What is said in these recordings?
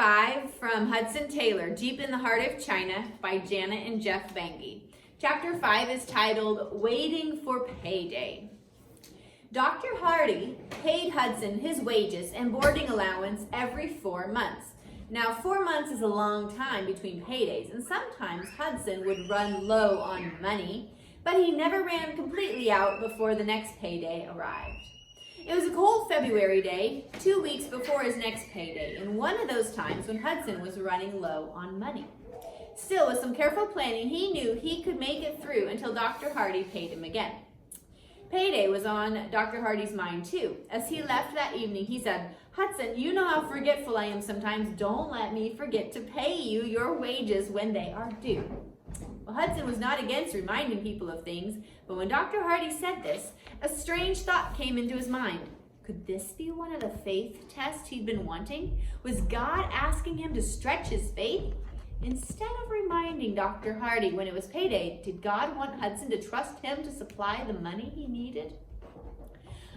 5 from Hudson Taylor, Deep in the Heart of China by Janet and Geoff Benge. Chapter 5 is titled Waiting for Payday. Dr. Hardy paid Hudson his wages and boarding allowance every 4 months. Now, 4 months is a long time between paydays, and sometimes Hudson would run low on money, but he never ran completely out before the next payday arrived. It was a cold February day, 2 weeks before his next payday, and one of those times when Hudson was running low on money. Still, with some careful planning, he knew he could make it through until Dr. Hardy paid him again. Payday was on Dr. Hardy's mind too. As he left that evening, he said, "Hudson, you know how forgetful I am sometimes. Don't let me forget to pay you your wages when they are due." Well, Hudson was not against reminding people of things, but when Dr. Hardy said this, a strange thought came into his mind. Could this be one of the faith tests he'd been wanting? Was God asking him to stretch his faith? Instead of reminding Dr. Hardy when it was payday, did God want Hudson to trust him to supply the money he needed?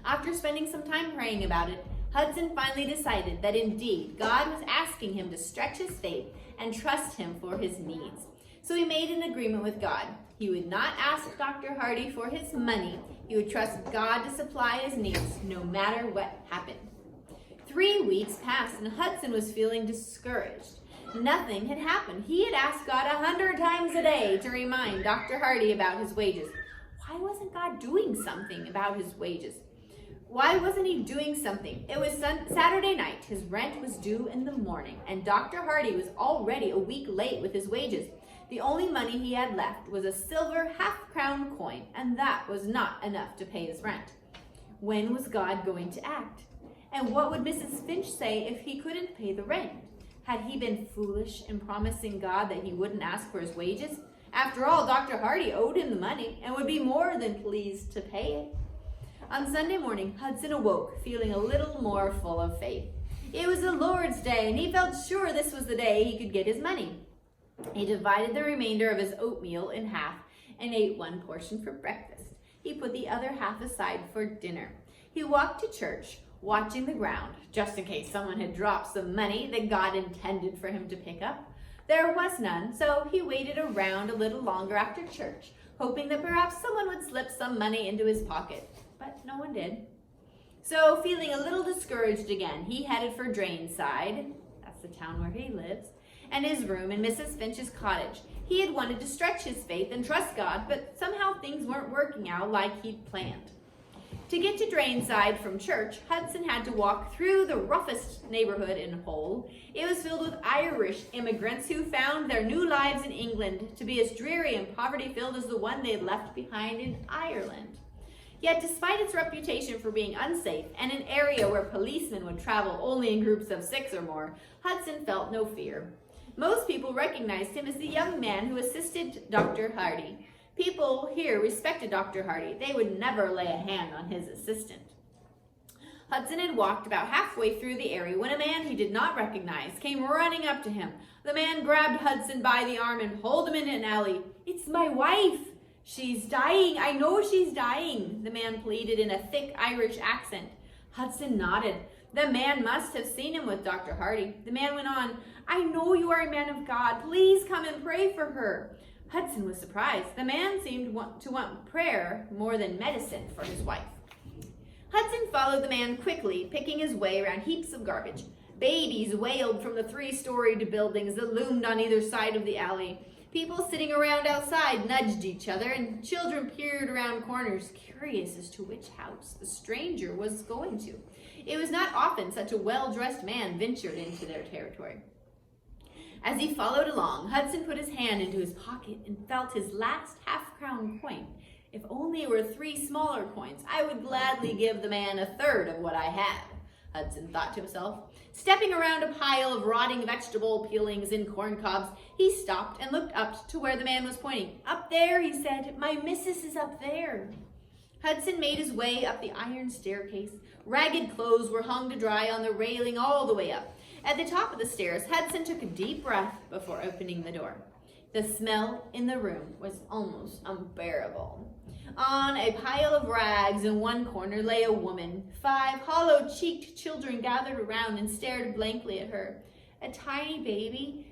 After spending some time praying about it, Hudson finally decided that indeed God was asking him to stretch his faith and trust him for his needs. So he made an agreement with God. He would not ask Dr. Hardy for his money. He would trust God to supply his needs no matter what happened. 3 weeks passed and Hudson was feeling discouraged. Nothing had happened. He had asked God 100 times a day to remind Dr. Hardy about his wages. Why wasn't God doing something about his wages? Why wasn't he doing something? It was Saturday night. His rent was due in the morning, and Dr. Hardy was already a week late with his wages. The only money he had left was a silver half-crown coin, and that was not enough to pay his rent. When was God going to act? And what would Mrs. Finch say if he couldn't pay the rent? Had he been foolish in promising God that he wouldn't ask for his wages? After all, Dr. Hardy owed him the money and would be more than pleased to pay it. On Sunday morning, Hudson awoke, feeling a little more full of faith. It was the Lord's Day, and he felt sure this was the day he could get his money. He divided the remainder of his oatmeal in half and ate one portion for breakfast. He put the other half aside for dinner. He walked to church, watching the ground, just in case someone had dropped some money that God intended for him to pick up. There was none, so he waited around a little longer after church, hoping that perhaps someone would slip some money into his pocket, but no one did. So, feeling a little discouraged again, he headed for Drainside, that's the town where he lives, and his room in Mrs. Finch's cottage. He had wanted to stretch his faith and trust God, but somehow things weren't working out like he'd planned. To get to Drainside from church, Hudson had to walk through the roughest neighborhood in Hull. It was filled with Irish immigrants who found their new lives in England to be as dreary and poverty-filled as the one they had left behind in Ireland. Yet, despite its reputation for being unsafe and an area where policemen would travel only in groups of 6 or more, Hudson felt no fear. Most people recognized him as the young man who assisted Dr. Hardy. People here respected Dr. Hardy. They would never lay a hand on his assistant. Hudson had walked about halfway through the area when a man he did not recognize came running up to him. The man grabbed Hudson by the arm and pulled him into an alley. "It's my wife. She's dying. I know she's dying," the man pleaded in a thick Irish accent. Hudson nodded. The man must have seen him with Dr. Hardy. The man went on, "I know you are a man of God. Please come and pray for her." Hudson was surprised. The man seemed to want prayer more than medicine for his wife. Hudson followed the man quickly, picking his way around heaps of garbage. Babies wailed from the 3-storied buildings that loomed on either side of the alley. People sitting around outside nudged each other, and children peered around corners, curious as to which house the stranger was going to. It was not often such a well-dressed man ventured into their territory. As he followed along, Hudson put his hand into his pocket and felt his last half-crown coin. If only it were 3 smaller coins, I would gladly give the man a third of what I have, Hudson thought to himself. Stepping around a pile of rotting vegetable peelings and corn cobs, he stopped and looked up to where the man was pointing. "Up there," he said. "My missus is up there." Hudson made his way up the iron staircase. Ragged clothes were hung to dry on the railing all the way up. At the top of the stairs, Hudson took a deep breath before opening the door. The smell in the room was almost unbearable. On a pile of rags in one corner lay a woman. 5 hollow-cheeked children gathered around and stared blankly at her. A tiny baby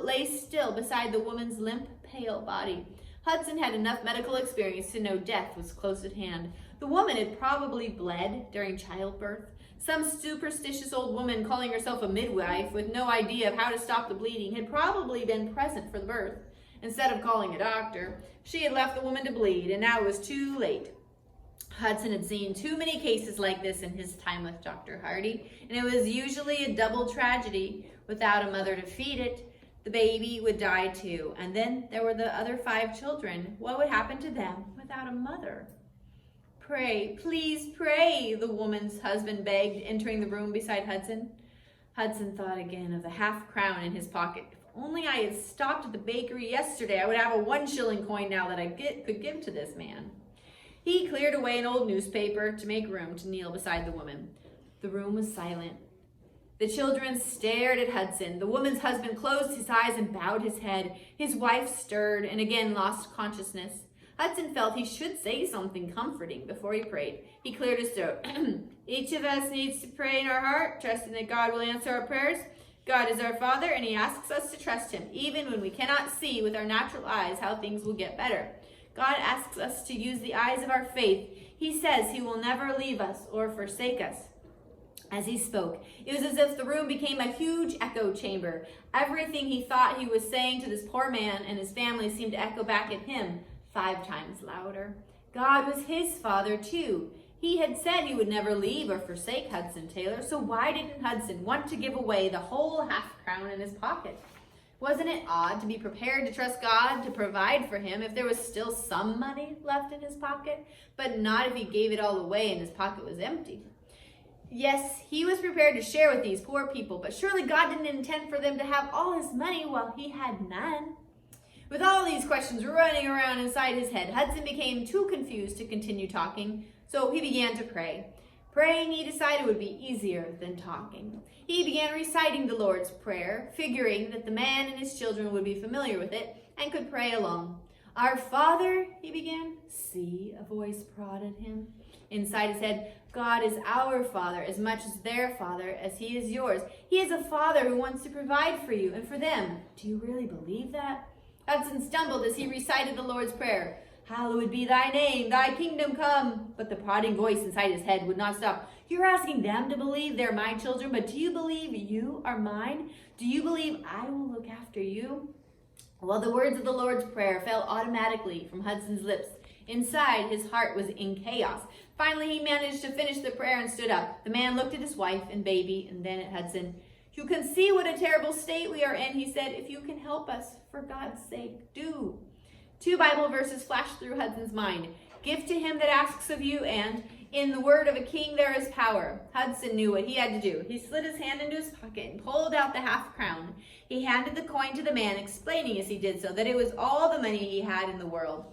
lay still beside the woman's limp, pale body. Hudson had enough medical experience to know death was close at hand. The woman had probably bled during childbirth. Some superstitious old woman calling herself a midwife with no idea of how to stop the bleeding had probably been present for the birth. Instead of calling a doctor, she had left the woman to bleed, and now it was too late. Hudson had seen too many cases like this in his time with Dr. Hardy, and it was usually a double tragedy. Without a mother to feed it, the baby would die too. And then there were the other 5 children. What would happen to them without a mother? Pray, please pray, the woman's husband begged, entering the room beside Hudson. Hudson thought again of the half-crown in his pocket. If only I had stopped at the bakery yesterday, I would have a 1-shilling coin now that I could give to this man. He cleared away an old newspaper to make room to kneel beside the woman. The room was silent. The children stared at Hudson. The woman's husband closed his eyes and bowed his head. His wife stirred and again lost consciousness. Hudson felt he should say something comforting before he prayed. He cleared his throat. Each of us needs to pray in our heart, trusting that God will answer our prayers. God is our Father, and he asks us to trust him, even when we cannot see with our natural eyes how things will get better. God asks us to use the eyes of our faith. He says he will never leave us or forsake us. As he spoke, it was as if the room became a huge echo chamber. Everything he thought he was saying to this poor man and his family seemed to echo back at him 5 times louder. God was his father too. He had said he would never leave or forsake Hudson Taylor, so why didn't Hudson want to give away the whole half-crown in his pocket? Wasn't it odd to be prepared to trust God to provide for him if there was still some money left in his pocket, but not if he gave it all away and his pocket was empty? Yes, he was prepared to share with these poor people, but surely God didn't intend for them to have all his money while he had none. With all these questions running around inside his head, Hudson became too confused to continue talking, so he began to pray. Praying, he decided, would be easier than talking. He began reciting the Lord's Prayer, figuring that the man and his children would be familiar with it and could pray along. Our Father, he began. See, a voice prodded him. Inside his head, God is our Father as much as their Father as he is yours. He is a Father who wants to provide for you and for them. Do you really believe that? Hudson stumbled as he recited the Lord's Prayer. Hallowed be thy name, thy kingdom come. But the prodding voice inside his head would not stop. You're asking them to believe they're my children, but do you believe you are mine? Do you believe I will look after you? Well, the words of the Lord's Prayer fell automatically from Hudson's lips. Inside, his heart was in chaos. Finally, he managed to finish the prayer and stood up. The man looked at his wife and baby and then at Hudson. You can see what a terrible state we are in, he said. If you can help us, for God's sake, do. 2 Bible verses flashed through Hudson's mind. Give to him that asks of you, and in the word of a king there is power. Hudson knew what he had to do. He slid his hand into his pocket and pulled out the half-crown. He handed the coin to the man, explaining as he did so that it was all the money he had in the world.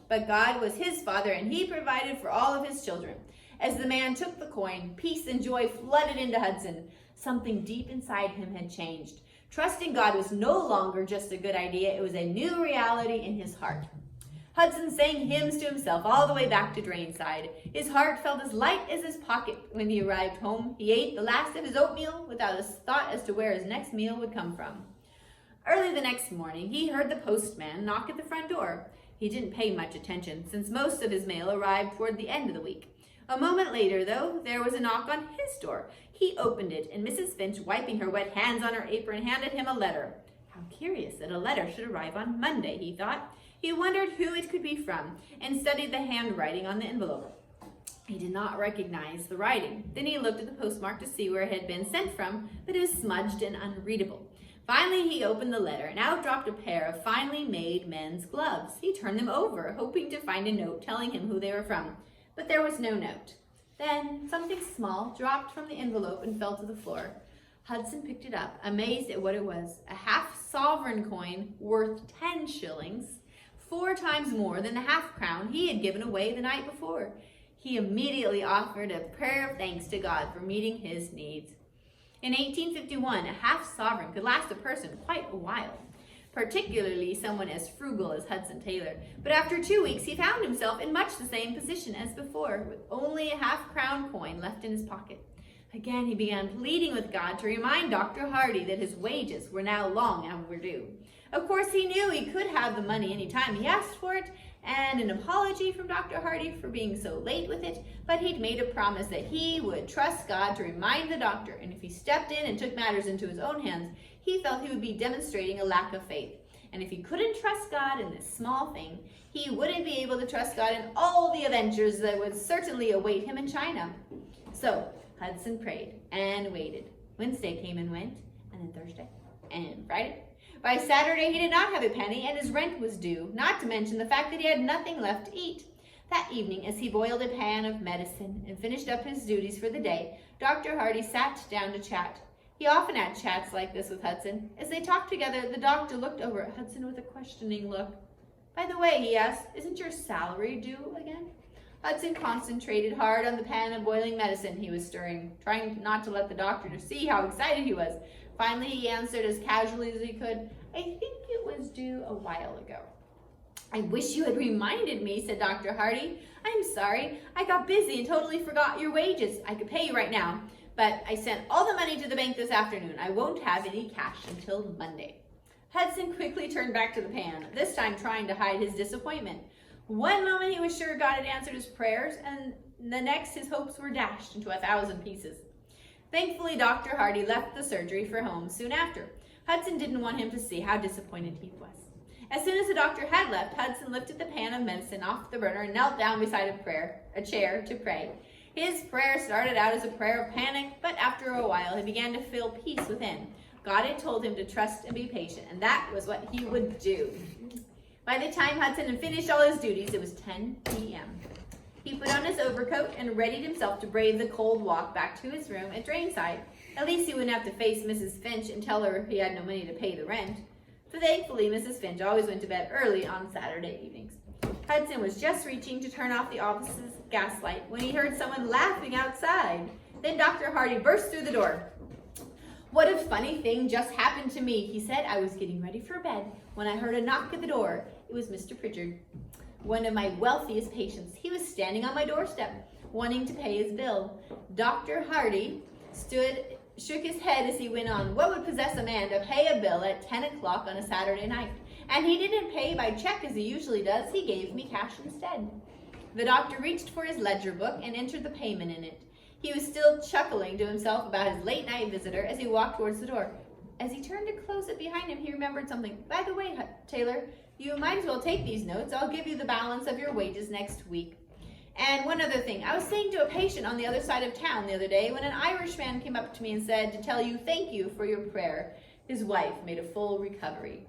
But God was his Father, and he provided for all of his children. As the man took the coin, peace and joy flooded into Hudson. Something deep inside him had changed. Trusting God was no longer just a good idea. It was a new reality in his heart. Hudson sang hymns to himself all the way back to Drainside. His heart felt as light as his pocket when he arrived home. He ate the last of his oatmeal without a thought as to where his next meal would come from. Early the next morning, he heard the postman knock at the front door. He didn't pay much attention, since most of his mail arrived toward the end of the week. A moment later, though, there was a knock on his door. He opened it, and Mrs. Finch, wiping her wet hands on her apron, handed him a letter. How curious that a letter should arrive on Monday, he thought. He wondered who it could be from, and studied the handwriting on the envelope. He did not recognize the writing. Then he looked at the postmark to see where it had been sent from, but it was smudged and unreadable. Finally, he opened the letter and out dropped a pair of finely made men's gloves. He turned them over, hoping to find a note telling him who they were from. But there was no note. Then something small dropped from the envelope and fell to the floor. Hudson picked it up, amazed at what it was. A half-sovereign coin worth 10 shillings, 4 times more than the half-crown he had given away the night before. He immediately offered a prayer of thanks to God for meeting his needs. In 1851, a half-sovereign could last a person quite a while, particularly someone as frugal as Hudson Taylor. But after 2 weeks, he found himself in much the same position as before, with only a half-crown coin left in his pocket. Again, he began pleading with God to remind Dr. Hardy that his wages were now long overdue. Of course, he knew he could have the money anytime he asked for it, and an apology from Dr. Hardy for being so late with it, but he'd made a promise that he would trust God to remind the doctor, and if he stepped in and took matters into his own hands, he felt he would be demonstrating a lack of faith. And if he couldn't trust God in this small thing, he wouldn't be able to trust God in all the adventures that would certainly await him in China. So Hudson prayed and waited. Wednesday came and went, and then Thursday and Friday. By Saturday, he did not have a penny, and his rent was due, not to mention the fact that he had nothing left to eat. That evening, as he boiled a pan of medicine and finished up his duties for the day, Dr. Hardy sat down to chat. He often had chats like this with Hudson. As they talked together, the doctor looked over at Hudson with a questioning look. "By the way," he asked, "isn't your salary due again?" Hudson concentrated hard on the pan of boiling medicine he was stirring, trying not to let the doctor see how excited he was. Finally, he answered as casually as he could, "I think it was due a while ago." "I wish you had reminded me," said Dr. Hardy. "I'm sorry. I got busy and totally forgot your wages. I could pay you right now, but I sent all the money to the bank this afternoon. I won't have any cash until Monday." Hudson quickly turned back to the pan, this time trying to hide his disappointment. One moment he was sure God had answered his prayers, and the next his hopes were dashed into 1,000 pieces. Thankfully, Dr. Hardy left the surgery for home soon after. Hudson didn't want him to see how disappointed he was. As soon as the doctor had left, Hudson lifted the pan of medicine off the burner and knelt down beside a chair to pray. His prayer started out as a prayer of panic, but after a while he began to feel peace within. God had told him to trust and be patient, and that was what he would do. By the time Hudson had finished all his duties, it was 10 p.m. He put on his overcoat and readied himself to brave the cold walk back to his room at Drainside. At least he wouldn't have to face Mrs. Finch and tell her he had no money to pay the rent. For thankfully, Mrs. Finch always went to bed early on Saturday evenings. Hudson was just reaching to turn off the office's gas light when he heard someone laughing outside. Then Dr. Hardy burst through the door. "What a funny thing just happened to me," he said. "I was getting ready for bed when I heard a knock at the door. It was Mr. Pritchard, one of my wealthiest patients. He was standing on my doorstep, wanting to pay his bill." Dr. Hardy shook his head as he went on. What would possess a man to pay a bill at 10 o'clock on a Saturday night? And he didn't pay by check as he usually does. He gave me cash instead. The doctor reached for his ledger book and entered the payment in it. He was still chuckling to himself about his late night visitor as he walked towards the door. As he turned to close it behind him, he remembered something. "By the way, Taylor, you might as well take these notes. I'll give you the balance of your wages next week. And one other thing, I was saying to a patient on the other side of town the other day when an Irishman came up to me and said to tell you thank you for your prayer. His wife made a full recovery."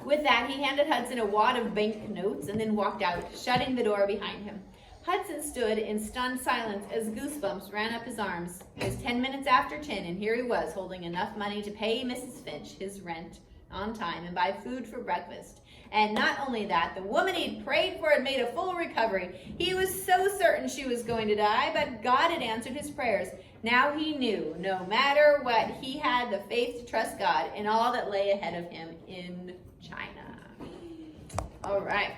With that, he handed Hudson a wad of bank notes and then walked out, shutting the door behind him. Hudson stood in stunned silence as goosebumps ran up his arms. It was 10 minutes after 10, and here he was holding enough money to pay Mrs. Finch his rent on time and buy food for breakfast. And not only that, the woman he'd prayed for had made a full recovery. He was so certain she was going to die, but God had answered his prayers. Now he knew, no matter what, he had the faith to trust God in all that lay ahead of him in China. All right.